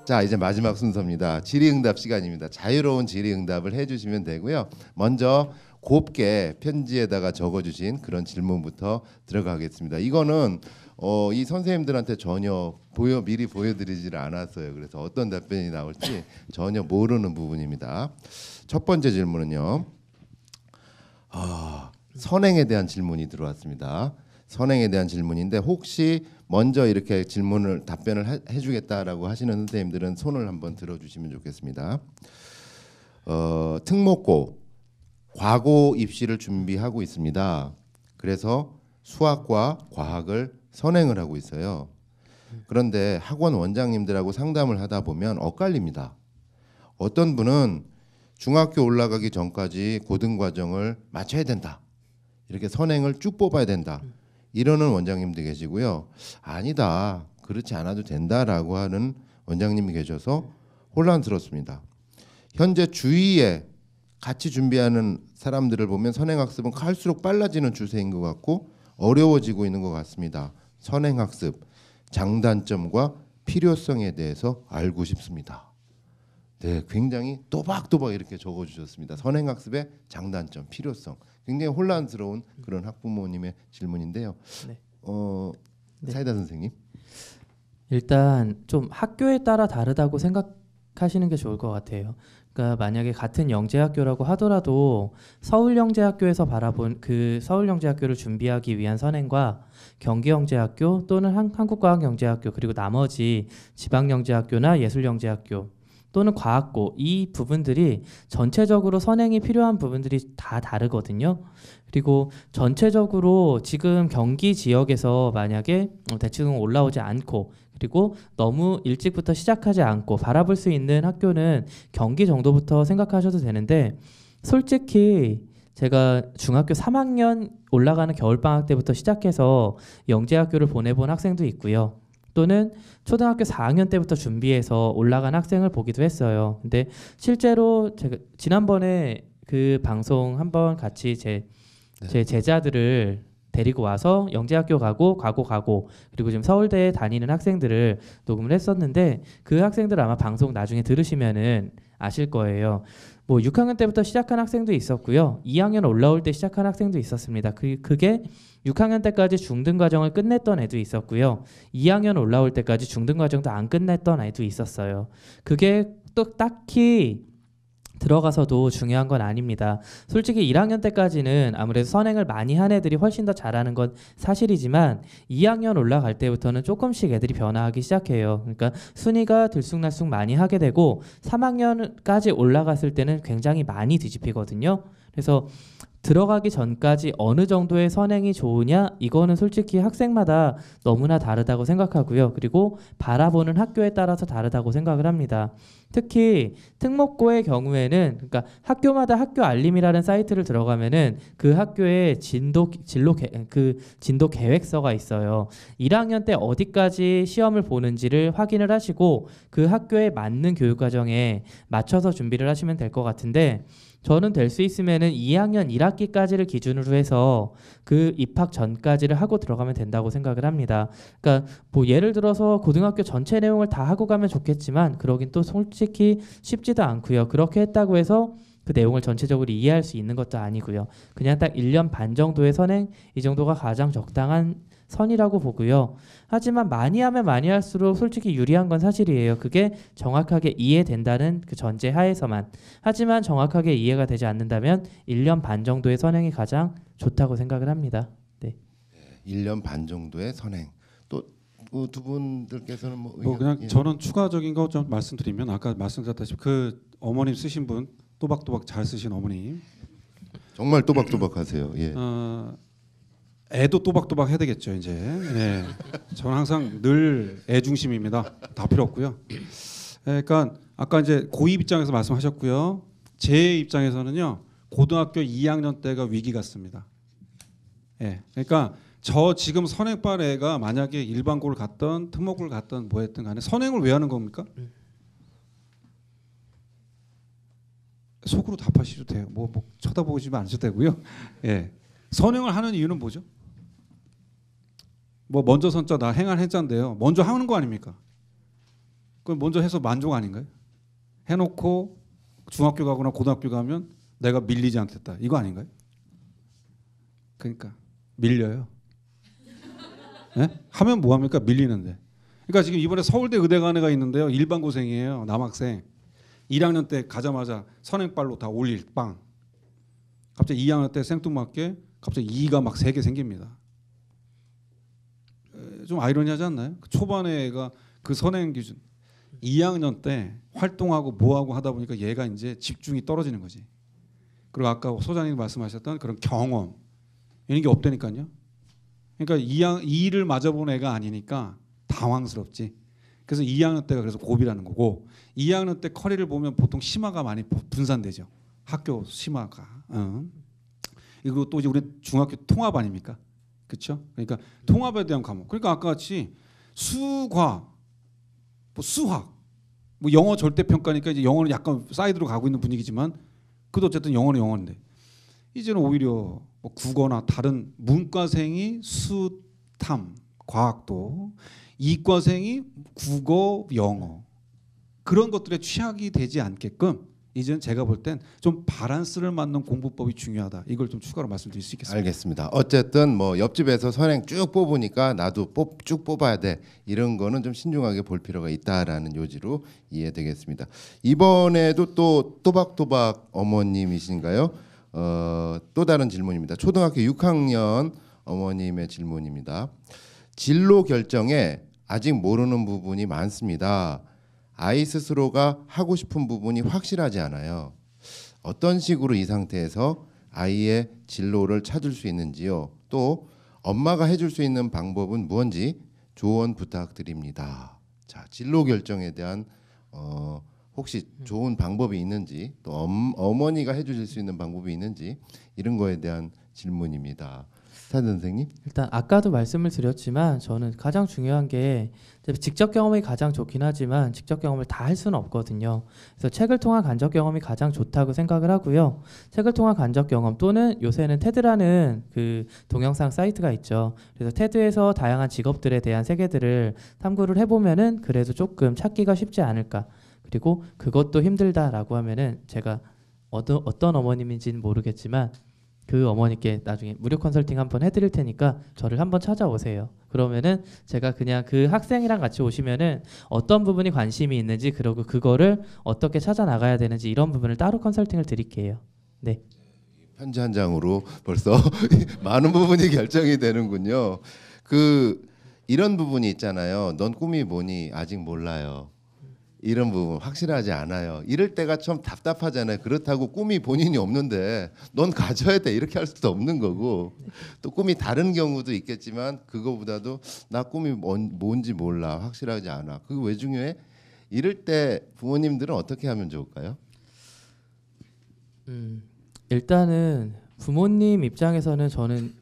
자, 이제 마지막 순서입니다. 질의응답 시간입니다. 자유로운 질의응답을 해주시면 되고요. 먼저 곱게 편지에다가 적어주신 그런 질문부터 들어가겠습니다. 이거는 이 선생님들한테 전혀 미리 보여드리질 않았어요. 그래서 어떤 답변이 나올지 전혀 모르는 부분입니다. 첫 번째 질문은요. 선행에 대한 질문이 들어왔습니다. 선행에 대한 질문인데 혹시 먼저 이렇게 답변을 해주겠다라고 하시는 선생님들은 손을 한번 들어주시면 좋겠습니다. 특목고 과고 입시를 준비하고 있습니다. 그래서 수학과 과학을 선행을 하고 있어요. 그런데 학원 원장님들하고 상담을 하다 보면 엇갈립니다. 어떤 분은 중학교 올라가기 전까지 고등과정을 마쳐야 된다. 이렇게 선행을 쭉 뽑아야 된다. 이러는 원장님도 계시고요. 아니다. 그렇지 않아도 된다라고 하는 원장님이 계셔서 혼란스럽습니다. 현재 주위에 같이 준비하는 사람들을 보면 선행학습은 갈수록 빨라지는 추세인 것 같고 어려워지고 있는 것 같습니다. 선행학습 장단점과 필요성에 대해서 알고 싶습니다. 네, 굉장히 또박또박 이렇게 적어주셨습니다. 선행학습의 장단점, 필요성. 굉장히 혼란스러운 그런 학부모님의 질문인데요. 네. 사이다 선생님. 일단 좀 학교에 따라 다르다고 생각하시는 게 좋을 것 같아요. 그러니까 만약에 같은 영재학교라고 하더라도 서울영재학교에서 바라본 그 서울영재학교를 준비하기 위한 선행과 경기영재학교 또는 한국과학영재학교 그리고 나머지 지방영재학교나 예술영재학교 또는 과학고 이 부분들이 전체적으로 선행이 필요한 부분들이 다 다르거든요. 그리고 전체적으로 지금 경기 지역에서 만약에 대치동 올라오지 않고 그리고 너무 일찍부터 시작하지 않고 바라볼 수 있는 학교는 경기 정도부터 생각하셔도 되는데 솔직히 제가 중학교 3학년 올라가는 겨울방학 때부터 시작해서 영재학교를 보내본 학생도 있고요. 또는 초등학교 4학년 때부터 준비해서 올라간 학생을 보기도 했어요. 근데 실제로 제가 지난번에 그 방송 한번 같이 제 제자들을 데리고 와서 영재학교 가고 그리고 지금 서울대에 다니는 학생들을 녹음을 했었는데 그 학생들 아마 방송 나중에 들으시면은 아실 거예요. 뭐 6학년 때부터 시작한 학생도 있었고요. 2학년 올라올 때 시작한 학생도 있었습니다. 그게 6학년 때까지 중등과정을 끝냈던 애도 있었고요. 2학년 올라올 때까지 중등과정도 안 끝냈던 애도 있었어요. 그게 또 딱히 들어가서도 중요한 건 아닙니다. 솔직히 1학년 때까지는 아무래도 선행을 많이 한 애들이 훨씬 더 잘하는 건 사실이지만 2학년 올라갈 때부터는 조금씩 애들이 변화하기 시작해요. 그러니까 순위가 들쑥날쑥 많이 하게 되고 3학년까지 올라갔을 때는 굉장히 많이 뒤집히거든요. 그래서 들어가기 전까지 어느 정도의 선행이 좋으냐 이거는 솔직히 학생마다 너무나 다르다고 생각하고요. 그리고 바라보는 학교에 따라서 다르다고 생각을 합니다. 특히 특목고의 경우에는 그러니까 학교마다 학교 알림이라는 사이트를 들어가면은 그 학교의 진도 계획서가 있어요. 1학년 때 어디까지 시험을 보는지를 확인을 하시고 그 학교에 맞는 교육 과정에 맞춰서 준비를 하시면 될 것 같은데 저는 될 수 있으면은 2학년 1학기까지를 기준으로 해서 그 입학 전까지를 하고 들어가면 된다고 생각을 합니다. 그러니까 뭐 예를 들어서 고등학교 전체 내용을 다 하고 가면 좋겠지만 그러긴 또 솔직히 쉽지도 않고요. 그렇게 했다고 해서 그 내용을 전체적으로 이해할 수 있는 것도 아니고요. 그냥 딱 1년 반 정도의 선행 이 정도가 가장 적당한 선이라고 보고요. 하지만 많이 하면 많이 할수록 솔직히 유리한 건 사실이에요. 그게 정확하게 이해된다는 그 전제 하에서만. 하지만 정확하게 이해가 되지 않는다면 1년 반 정도의 선행이 가장 좋다고 생각을 합니다. 네. 1년 반 정도의 선행. 또 두 분들께서는 뭐 그냥 저는 추가적인 거 좀 말씀드리면 아까 말씀드렸다시피 그 어머님 쓰신 분 또박또박 잘 쓰신 어머님 정말 또박또박하세요. 예. 애도 또박또박 해야 되겠죠 이제. 예. 저는 항상 늘 애 중심입니다. 다 필요 없고요. 그러니까 아까 이제 고2 입장에서 말씀하셨고요. 제 입장에서는요 고등학교 2학년 때가 위기 같습니다. 예. 그러니까 저 지금 선행반 애가 만약에 일반고를 갔던 특목고를 갔던 뭐 했든 간에 선행을 왜 하는 겁니까? 속으로 답하셔도 돼요. 뭐 쳐다보시면 안 하셔도 되고요. 예. 선행을 하는 이유는 뭐죠? 뭐 먼저 선자 나 행한 해자인데요. 먼저 하는 거 아닙니까? 그럼 먼저 해서 만족 아닌가요? 해놓고 중학교 가거나 고등학교 가면 내가 밀리지 않겠다. 이거 아닌가요? 그러니까 밀려요. 네? 하면 뭐 합니까? 밀리는데. 그러니까 지금 이번에 서울대 의대간에가 있는데요. 일반고생이에요. 남학생. 1학년 때 가자마자 선행발로 다 올릴 빵. 갑자기 2학년 때 생뚱맞게 갑자기 2가 막 3개 생깁니다. 좀 아이러니하지 않나요? 초반에 애가 그 선행 기준 2학년 때 활동하고 뭐하고 하다 보니까 얘가 이제 집중이 떨어지는 거지. 그리고 아까 소장님 말씀하셨던 그런 경험 이런 게 없다니까요. 그러니까 2를 맞아본 애가 아니니까 당황스럽지. 그래서 2학년 때가 그래서 고비라는 거고 2학년 때 커리를 보면 보통 심화가 많이 분산되죠. 학교 심화가. 그리고 또 이제 우리 중학교 통합 아닙니까? 그렇죠? 그러니까 통합에 대한 과목. 그러니까 아까 같이 수과 뭐 수학 뭐 영어 절대 평가니까 이제 영어는 약간 사이드로 가고 있는 분위기지만 그래도 어쨌든 영어는 영어인데 이제는 오히려 뭐 국어나 다른 문과생이 수탐 과학도 이과생이 국어 영어 그런 것들에 취약이 되지 않게끔 이제는 제가 볼 땐 좀 바란스를 맞는 공부법이 중요하다. 이걸 좀 추가로 말씀드릴 수 있겠습니다. 알겠습니다. 어쨌든 뭐 옆집에서 선행 쭉 뽑으니까 나도 쭉 뽑아야 돼. 이런 거는 좀 신중하게 볼 필요가 있다라는 요지로 이해되겠습니다. 이번에도 또 또박또박 어머님이신가요? 또 다른 질문입니다. 초등학교 6학년 어머님의 질문입니다. 진로 결정에 아직 모르는 부분이 많습니다. 아이 스스로가 하고 싶은 부분이 확실하지 않아요. 어떤 식으로 이 상태에서 아이의 진로를 찾을 수 있는지요. 또 엄마가 해줄 수 있는 방법은 무엇인지 조언 부탁드립니다. 자, 진로 결정에 대한 혹시 좋은 방법이 있는지 또 어머니가 해주실 수 있는 방법이 있는지 이런 거에 대한 질문입니다. 사 선생님? 일단 아까도 말씀을 드렸지만 저는 가장 중요한 게 직접 경험이 가장 좋긴 하지만 직접 경험을 다 할 수는 없거든요. 그래서 책을 통한 간접 경험이 가장 좋다고 생각을 하고요. 책을 통한 간접 경험 또는 요새는 테드라는 그 동영상 사이트가 있죠. 그래서 테드에서 다양한 직업들에 대한 세계들을 탐구를 해보면은 그래도 조금 찾기가 쉽지 않을까. 그리고 그것도 힘들다라고 하면은 제가 어떤 어머님인지는 모르겠지만 그 어머니께 나중에 무료 컨설팅 한번 해드릴 테니까 저를 한번 찾아오세요. 그러면은 제가 그냥 그 학생이랑 같이 오시면은 어떤 부분이 관심이 있는지 그리고 그거를 어떻게 찾아 나가야 되는지 이런 부분을 따로 컨설팅을 드릴게요. 네. 편지 한 장으로 벌써 많은 부분이 결정이 되는군요. 이런 부분이 있잖아요. 넌 꿈이 뭐니? 아직 몰라요. 이런 부분 확실하지 않아요. 이럴 때가 좀 답답하잖아요. 그렇다고 꿈이 본인이 없는데 넌 가져야 돼 이렇게 할 수도 없는 거고 또 꿈이 다른 경우도 있겠지만 그거보다도 나 꿈이 뭔지 몰라 확실하지 않아. 그게 왜 중요해? 이럴 때 부모님들은 어떻게 하면 좋을까요? 일단은 부모님 입장에서는 저는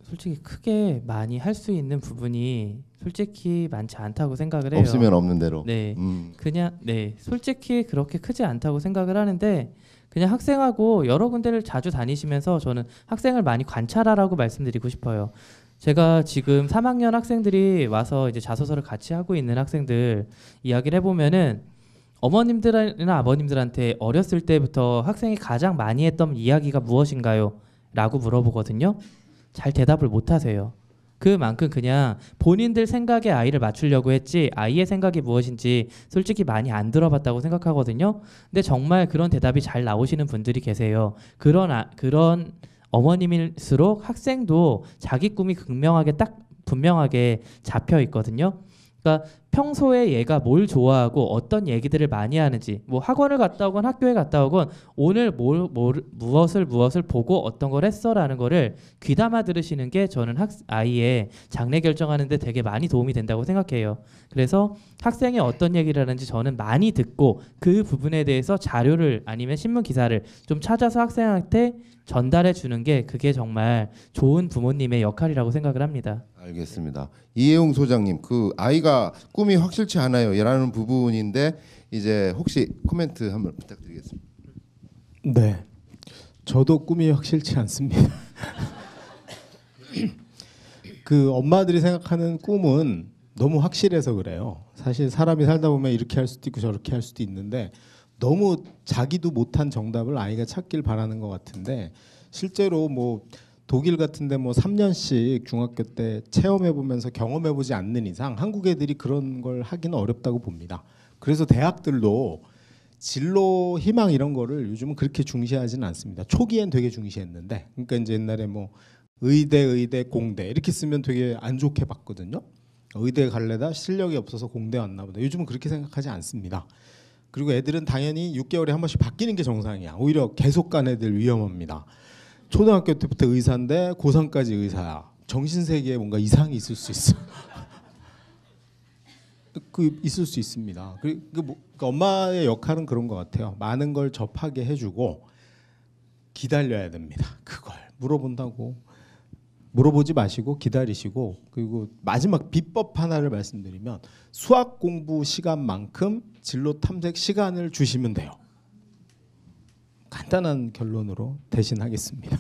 솔직히 크게 많이 할 수 있는 부분이 솔직히 많지 않다고 생각을 해요. 없으면 없는 대로. 네, 그냥 솔직히 그렇게 크지 않다고 생각을 하는데 그냥 학생하고 여러 군데를 자주 다니시면서 저는 학생을 많이 관찰하라고 말씀드리고 싶어요. 제가 지금 3학년 학생들이 와서 이제 자소서를 같이 하고 있는 학생들 이야기를 해보면은 어머님들이나 아버님들한테 어렸을 때부터 학생이 가장 많이 했던 이야기가 무엇인가요? 라고 물어보거든요. 잘 대답을 못 하세요. 그만큼 그냥 본인들 생각에 아이를 맞추려고 했지 아이의 생각이 무엇인지 솔직히 많이 안 들어봤다고 생각하거든요. 근데 정말 그런 대답이 잘 나오시는 분들이 계세요. 그런 어머님일수록 학생도 자기 꿈이 분명하게 잡혀 있거든요. 그러니까 평소에 얘가 뭘 좋아하고 어떤 얘기들을 많이 하는지 뭐 학원을 갔다 오건 학교에 갔다 오건 오늘 무엇을 보고 어떤 걸 했어라는 거를 귀담아 들으시는 게 저는 아이의 장래 결정하는 데 되게 많이 도움이 된다고 생각해요. 그래서 학생이 어떤 얘기를 하는지 저는 많이 듣고 그 부분에 대해서 자료를 아니면 신문 기사를 좀 찾아서 학생한테 전달해 주는 게 그게 정말 좋은 부모님의 역할이라고 생각을 합니다. 알겠습니다. 이혜웅 소장님, 그 아이가 꿈이 확실치 않아요라는 부분인데 이제 혹시 코멘트 한번 부탁드리겠습니다. 네, 저도 꿈이 확실치 않습니다. 그 엄마들이 생각하는 꿈은 너무 확실해서 그래요. 사실 사람이 살다 보면 이렇게 할 수도 있고 저렇게 할 수도 있는데 너무 자기도 못한 정답을 아이가 찾길 바라는 것 같은데 실제로 뭐 독일 같은데 뭐 3년씩 중학교 때 체험해 보면서 경험해 보지 않는 이상 한국 애들이 그런 걸 하기는 어렵다고 봅니다. 그래서 대학들도 진로 희망 이런 거를 요즘은 그렇게 중시하지는 않습니다. 초기엔 되게 중시했는데 그러니까 이제 옛날에 뭐 의대 공대 이렇게 쓰면 되게 안 좋게 봤거든요. 의대 갈래다 실력이 없어서 공대 왔나 보다. 요즘은 그렇게 생각하지 않습니다. 그리고 애들은 당연히 6개월에 한 번씩 바뀌는 게 정상이야. 오히려 계속 간 애들 위험합니다. 초등학교 때부터 의사인데 고3까지 의사야. 정신세계에 뭔가 이상이 있을 수 있어. 있을 수 있습니다. 그러니까 엄마의 역할은 그런 것 같아요. 많은 걸 접하게 해주고 기다려야 됩니다. 그걸 물어본다고 물어보지 마시고 기다리시고 그리고 마지막 비법 하나를 말씀드리면 수학 공부 시간만큼 진로 탐색 시간을 주시면 돼요. 간단한 결론으로 대신하겠습니다.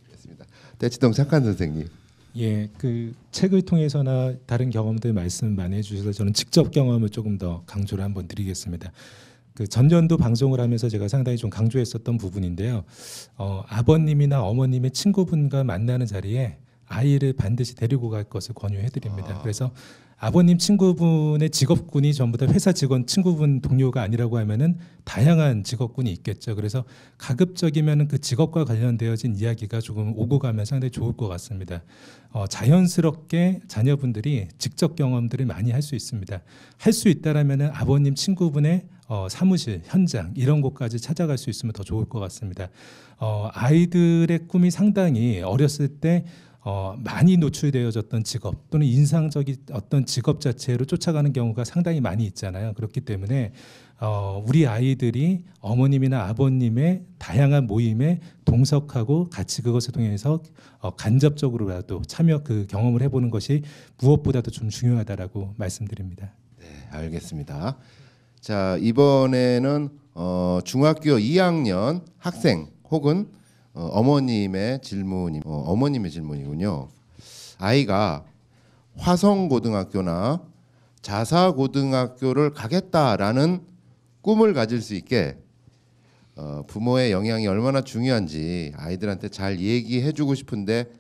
알겠습니다. 대치동 착한 선생님. 예, 그 책을 통해서나 다른 경험들 말씀 많이 해주셔서 저는 직접 경험을 조금 더 강조를 한번 드리겠습니다. 그 전년도 방송을 하면서 제가 상당히 좀 강조했었던 부분인데요. 아버님이나 어머님의 친구분과 만나는 자리에 아이를 반드시 데리고 갈 것을 권유해드립니다. 그래서 아버님 친구분의 직업군이 전부 다 회사 직원 친구분 동료가 아니라고 하면은 다양한 직업군이 있겠죠. 그래서 가급적이면은 그 직업과 관련되어진 이야기가 조금 오고 가면 상당히 좋을 것 같습니다. 자연스럽게 자녀분들이 직접 경험들을 많이 할 수 있습니다. 할 수 있다라면은 아버님 친구분의 사무실, 현장 이런 곳까지 찾아갈 수 있으면 더 좋을 것 같습니다. 아이들의 꿈이 상당히 어렸을 때 많이 노출되어졌던 직업 또는 인상적인 어떤 직업 자체로 쫓아가는 경우가 상당히 많이 있잖아요. 그렇기 때문에 우리 아이들이 어머님이나 아버님의 다양한 모임에 동석하고 같이 그것을 통해서 간접적으로라도 참여 그 경험을 해보는 것이 무엇보다도 좀 중요하다라고 말씀드립니다. 네, 알겠습니다. 자, 이번에는 중학교 2학년 학생 혹은 어머님의 질문이군요. 아이가 화성고등학교나 자사고등학교를 가겠다라는 꿈을 가질 수 있게 부모의 영향이 얼마나 중요한지 아이들한테 잘 얘기해주고 싶은데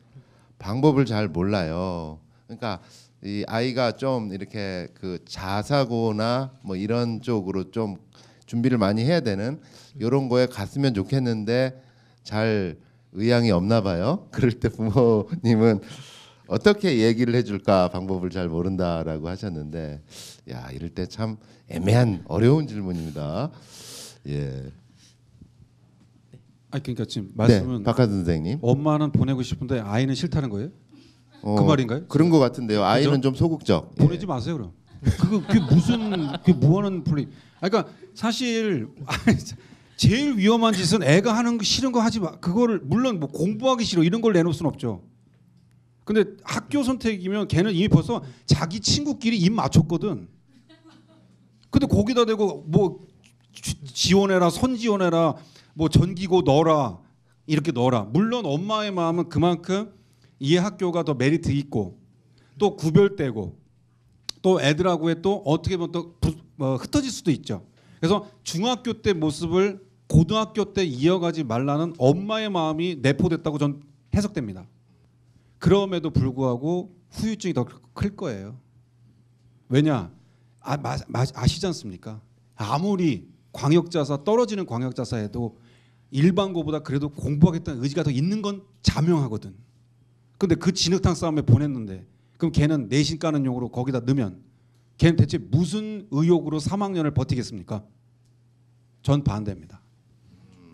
방법을 잘 몰라요. 그러니까 이 아이가 좀 이렇게 그 자사고나 뭐 이런 쪽으로 좀 준비를 많이 해야 되는 이런 거에 갔으면 좋겠는데 잘 의향이 없나 봐요. 그럴 때 부모님은 어떻게 얘기를 해줄까 방법을 잘 모른다라고 하셨는데, 야 이럴 때 참 애매한 어려운 질문입니다. 예. 아 그러니까 지금 말씀은 네, 박하선 선생님. 엄마는 보내고 싶은데 아이는 싫다는 거예요? 그 말인가요? 그런 것 같은데요. 아이는 그죠? 좀 소극적. 보내지 마세요 그럼. 그게 무슨 그게 뭐하는 플레이? 그러니까 사실 제일 위험한 짓은 애가 하는 거 싫은 거 하지 마. 그거를 물론 뭐 공부하기 싫어 이런 걸 내놓을 순 없죠. 근데 학교 선택이면 걔는 이미 벌써 자기 친구끼리 입 맞췄거든. 근데 거기다 대고 뭐 지원해라, 선지원해라, 뭐 전기고 넣어라 이렇게 넣어라. 물론 엄마의 마음은 그만큼 이 학교가 더 메리트 있고 또 구별되고 또 애들하고의 또 어떻게 보면 또 흩어질 수도 있죠. 그래서 중학교 때 모습을 고등학교 때 이어가지 말라는 엄마의 마음이 내포됐다고 전 해석됩니다. 그럼에도 불구하고 후유증이 더 클 거예요. 왜냐? 아시지 않습니까? 아무리 광역자사 떨어지는 광역자사에도 일반고보다 그래도 공부하겠다는 의지가 더 있는 건 자명하거든. 근데 그 진흙탕 싸움에 보냈는데 그럼 걔는 내신 까는 용으로 거기다 넣으면 걔는 대체 무슨 의욕으로 3학년을 버티겠습니까? 전 반대입니다.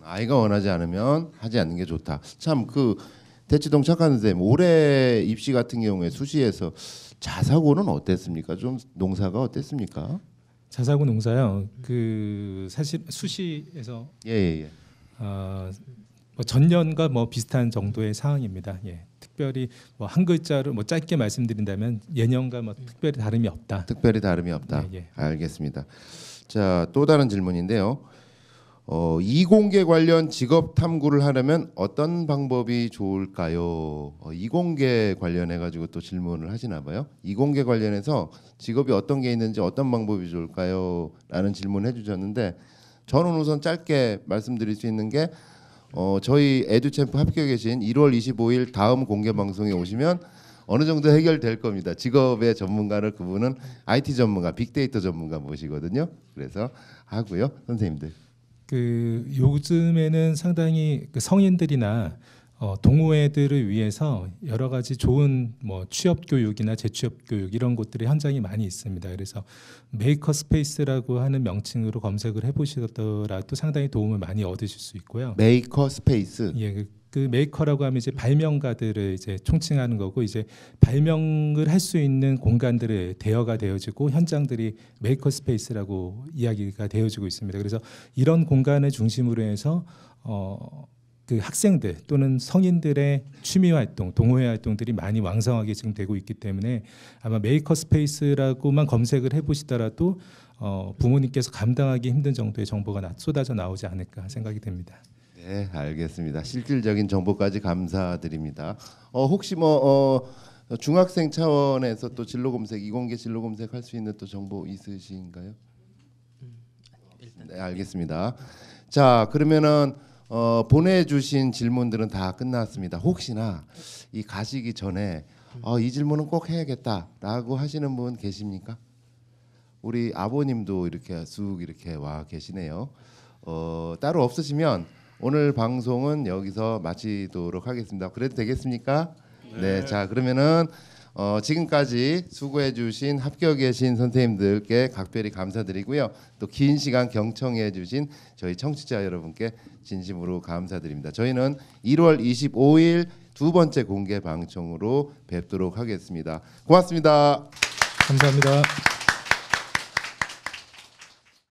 아이가 원하지 않으면 하지 않는 게 좋다. 참 그 대치동 착한 선생님 올해 입시 같은 경우에 수시에서 자사고는 어땠습니까? 좀 농사가 어땠습니까? 자사고 농사요. 그 사실 수시에서 예. 뭐 전년과 뭐 비슷한 정도의 상황입니다. 예. 특별히 뭐 한 글자로 뭐 짧게 말씀드린다면 예년과 뭐 특별히 다름이 없다. 특별히 다름이 없다. 예. 알겠습니다. 자, 또 다른 질문인데요. 이공계 관련 직업 탐구를 하려면 어떤 방법이 좋을까요? 이공계 관련해 가지고 또 질문을 하시나 봐요. 이공계 관련해서 직업이 어떤 게 있는지 어떤 방법이 좋을까요? 라는 질문을 해주셨는데 저는 우선 짧게 말씀드릴 수 있는 게 저희 에듀챔프 합격해 계신 1월 25일 다음 공개 방송에 오시면 어느 정도 해결될 겁니다. 직업의 전문가를 그분은 IT 전문가, 빅데이터 전문가 모시거든요. 그래서 하고요. 선생님들. 그 요즘에는 상당히 그 성인들이나 동호회들을 위해서 여러 가지 좋은 뭐 취업 교육이나 재취업 교육 이런 곳들이 현장이 많이 있습니다. 그래서 메이커 스페이스라고 하는 명칭으로 검색을 해보시더라도 상당히 도움을 많이 얻으실 수 있고요. 메이커 스페이스. 예, 그 메이커라고 하면 이제 발명가들을 이제 총칭하는 거고 이제 발명을 할 수 있는 공간들의 대여가 되어지고 현장들이 메이커 스페이스라고 이야기가 되어지고 있습니다. 그래서 이런 공간을 중심으로 해서 그 학생들 또는 성인들의 취미 활동, 동호회 활동들이 많이 왕성하게 지금 되고 있기 때문에 아마 메이커 스페이스라고만 검색을 해보시더라도 부모님께서 감당하기 힘든 정도의 정보가 쏟아져 나오지 않을까 생각이 됩니다. 네, 알겠습니다. 실질적인 정보까지 감사드립니다. 혹시 중학생 차원에서 또 진로 검색, 이공계 진로 검색 할 수 있는 또 정보 있으신가요? 네, 알겠습니다. 자, 그러면은 보내주신 질문들은 다 끝났습니다. 혹시나 이 가시기 전에 이 질문은 꼭 해야겠다라고 하시는 분 계십니까? 우리 아버님도 이렇게 쑥 이렇게 와 계시네요. 따로 없으시면 오늘 방송은 여기서 마치도록 하겠습니다. 그래도 되겠습니까? 네. 자, 그러면은 지금까지 수고해주신 합격해신 선생님들께 각별히 감사드리고요. 또 긴 시간 경청해주신 저희 청취자 여러분께 진심으로 감사드립니다. 저희는 1월 25일 두 번째 공개 방송으로 뵙도록 하겠습니다. 고맙습니다. 감사합니다.